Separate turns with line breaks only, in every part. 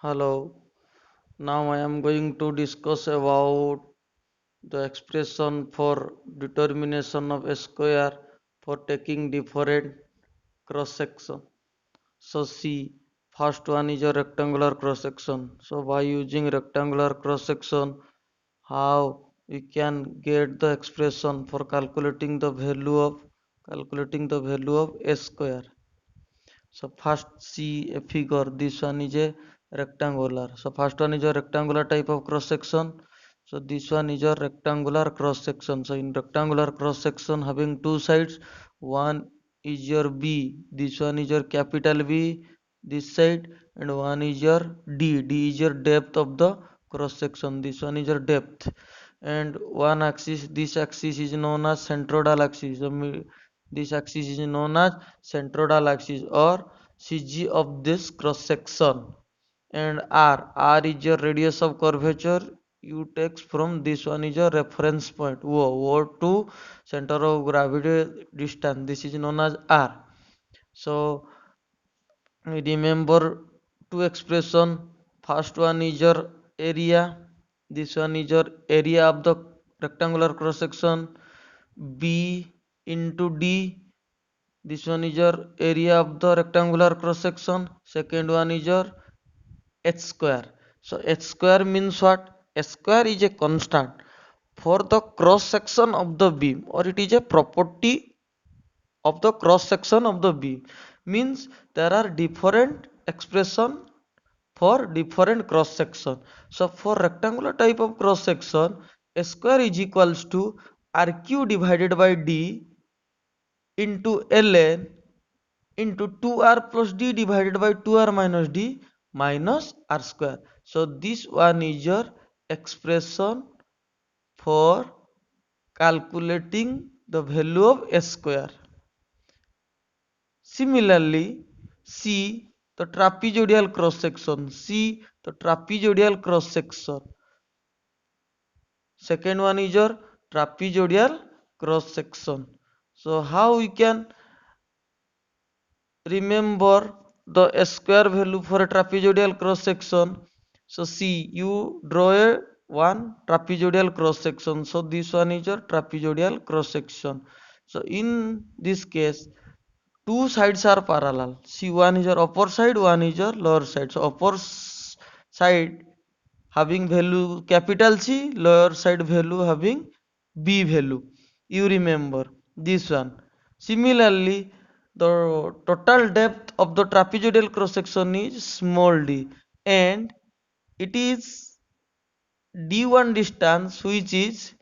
Hello. Now I am going to discuss about the expression for determination of a square for taking different cross section. So see, first one is a rectangular cross section. So by using rectangular cross section, how we can get the expression for calculating the value of a square. So first see a figure. This one is a rectangular. So first one is a rectangular type of cross section. So this one is a rectangular cross section. So in rectangular cross section having two sides, one is your B. This one is your capital B this side, and one is your D. D is your depth of the cross section. This one is your depth. And one axis, this axis is known as centroidal axis. This axis is known as centroidal axis or CG of this cross section. And R is your radius of curvature. You take from this one is your reference point. O to center of gravity distance. This is known as R. So remember two expression. First one is your area. This one is your area of the rectangular cross section. B into D. This one is your area of the rectangular cross section. Second one is your h square. So h square means what? H square is a constant for the cross section of the beam, or it is a property of the cross section of the beam. Means there are different expression for different cross section. So for rectangular type of cross section, a square is equals to RQ divided by D into ln into 2r plus d divided by 2r minus d minus r square. So this one is your expression for calculating the value of a square. Similarly, see the trapezoidal cross section. See the trapezoidal cross section. Second one is your trapezoidal cross section. So how we can remember the square value for a trapezoidal cross section? So see, you draw a one trapezoidal cross section. So this one is your trapezoidal cross section. So in this case, two sides are parallel. See, one is your upper side, one is your lower side. So upper side having value capital C, lower side value having B value. You remember this one. Similarly, the total depth of the trapezoidal cross section is small d, and it is d1 distance which is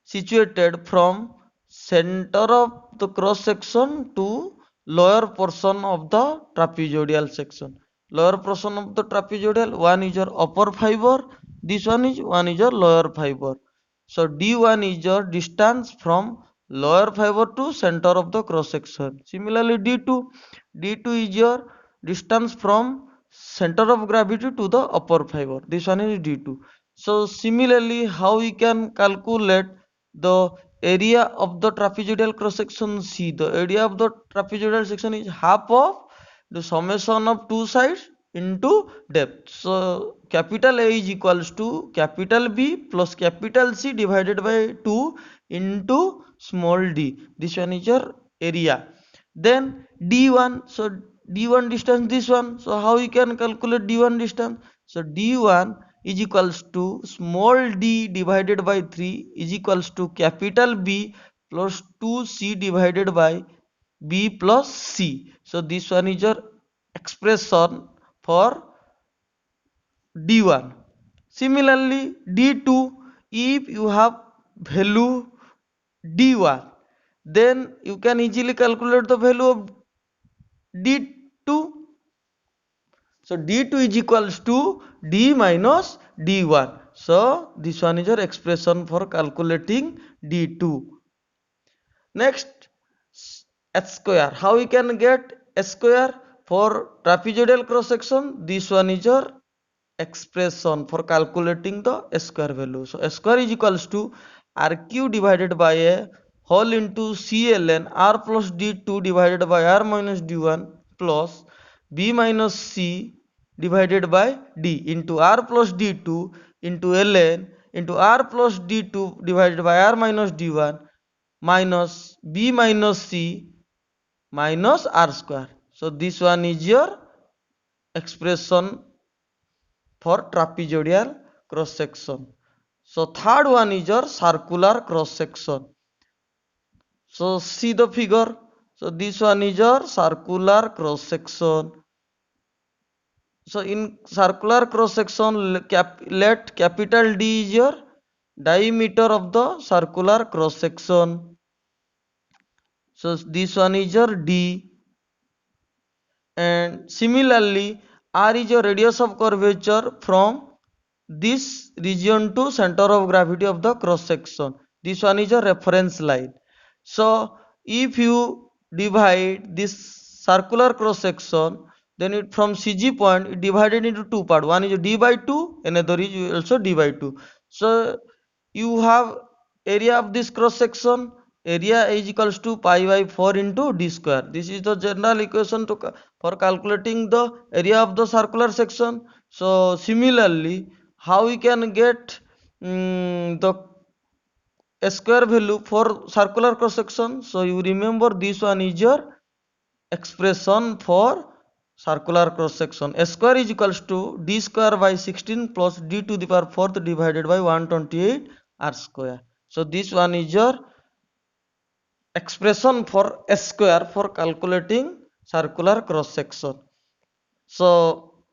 situated from center of the cross section to lower portion of the trapezoidal section. Lower portion of the trapezoidal, one is your upper fiber, this one is your lower fiber. So d1 is your distance from lower fiber to center of the cross section. Similarly, d2 is your distance from center of gravity to the upper fiber. This one is d2. So similarly, how we can calculate the area of the trapezoidal cross section C? The area of the trapezoidal section is half of the summation of two sides into depth. So capital A is equals to capital B plus capital C divided by 2 into small d. This one is your area. Then d1. So d1 distance, this one. So how we can calculate d1 distance? So d1 is equals to small d divided by 3 is equals to capital B plus 2c divided by B plus C. So this one is your expression for D1. Similarly, D2, if you have value D1, then you can easily calculate the value of D2. So D2 is equals to D minus D1. So this one is your expression for calculating D2. Next, h square. How we can get h square for trapezoidal cross section? This one is your expression for calculating the h square value. So h square is equals to RQ divided by a whole into CLN R plus D2 divided by R minus D1 plus B minus C divided by d into r plus d2 into ln into r plus d2 divided by r minus d1 minus b minus c minus r square. So this one is your expression for trapezoidal cross section. So third one is your circular cross section. So see the figure. So this one is your circular cross section. So in circular cross section, let capital D is your diameter of the circular cross section. So this one is your D. And similarly, R is your radius of curvature from this region to center of gravity of the cross section. This one is a reference line. So if you divide this circular cross section, then it from CG point it divided into two parts. One is d by 2, another is also d by 2. So you have area of this cross section, area is equals to pi by 4 into d square. This is the general equation for calculating the area of the circular section. So similarly, how we can get the square value for circular cross section? So you remember this one is your expression for circular cross section. A square is equals to d square by 16 plus d to the power 4th divided by 128 r square. So this one is your expression for a square for calculating circular cross section. So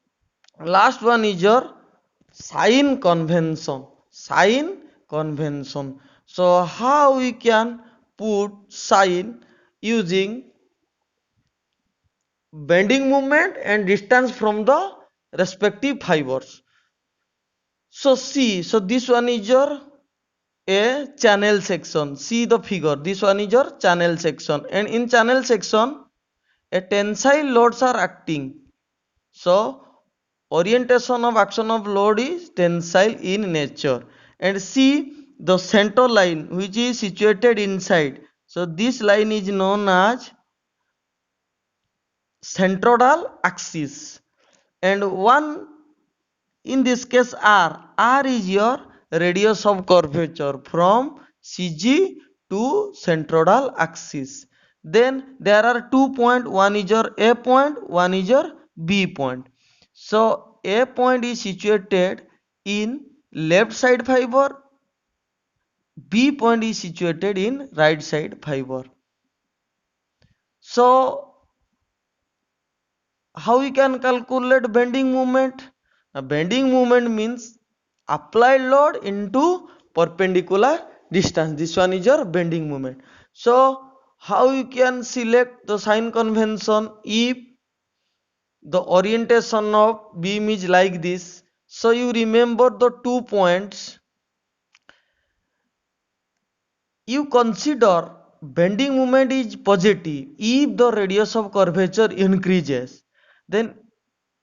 last one is your sign convention. Sign convention. So how we can put sign using bending moment and distance from the respective fibers. So see, so this one is your a channel section. See the figure. This one is your channel section, and in channel section a tensile loads are acting. So orientation of action of load is tensile in nature. And see the center line which is situated inside. So this line is known as centroidal axis. And one in this case r is your radius of curvature from CG to centroidal axis. Then there are 2 points, one is your A point, one is your B point. So A point is situated in left side fiber, B point is situated in right side fiber. So how we can calculate bending moment? Bending moment means applied load into perpendicular distance. This one is your bending moment. So how you can select the sign convention if the orientation of beam is like this? So you remember the 2 points. You consider bending moment is positive if the radius of curvature increases. Then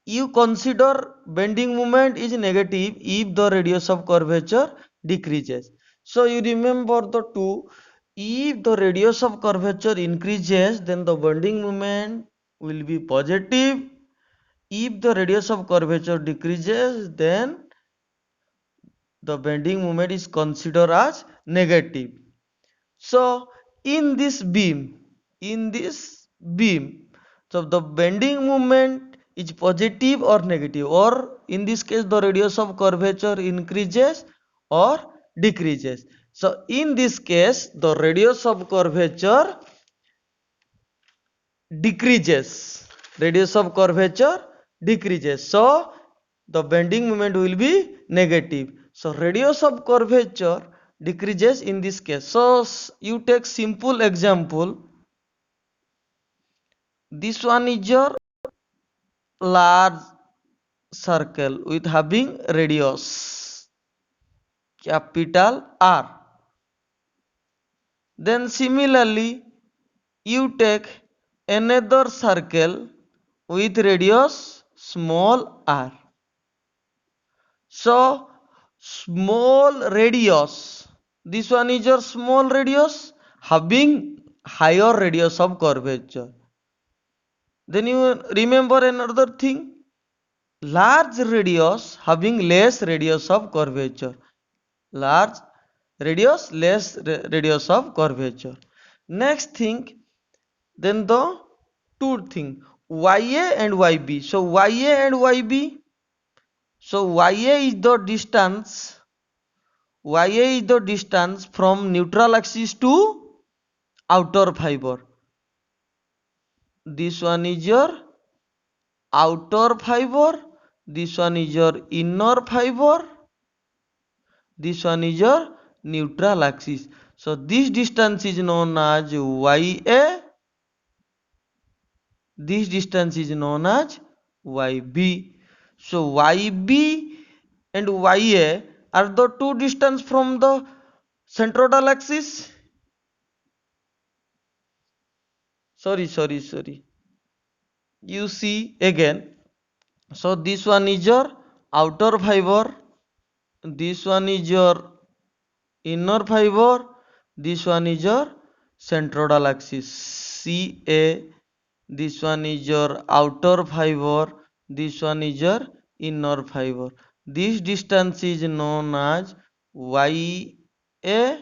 you consider bending moment is negative if the radius of curvature decreases. So you remember the two. If the radius of curvature increases, then the bending moment will be positive. If the radius of curvature decreases, then the bending moment is considered as negative. So in this beam, so the bending moment is positive or negative, or in this case the radius of curvature increases or decreases. So in this case the radius of curvature decreases. Radius of curvature decreases. So the bending moment will be negative. So radius of curvature decreases in this case. So you take simple example. This one is your large circle with having radius capital R. Then similarly you take another circle with radius small r. So small radius, this one is your small radius having higher radius of curvature. Then you remember another thing, large radius having less radius of curvature. Large radius, less radius of curvature. Next thing, then the two thing, ya and yb. So ya and yb, so ya is the distance from neutral axis to outer fiber. This one is your outer fiber, this one is your inner fiber, this one is your neutral axis. So this distance is known as ya, this distance is known as yb. So yb and ya are the two distance from the centroidal axis. Sorry. You see again. So this one is your outer fiber, this one is your inner fiber, this one is your centroidal axis. CA, this one is your outer fiber, this one is your inner fiber. This distance is known as YA,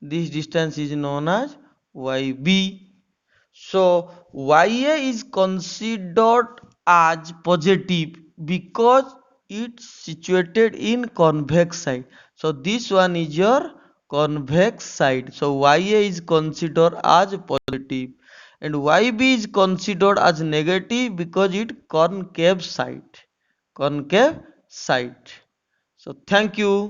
this distance is known as YB. So Ya is considered as positive because it's situated in convex side. So this one is your convex side. So Ya is considered as positive and YB is considered as negative because it concave side. Concave side. So thank you.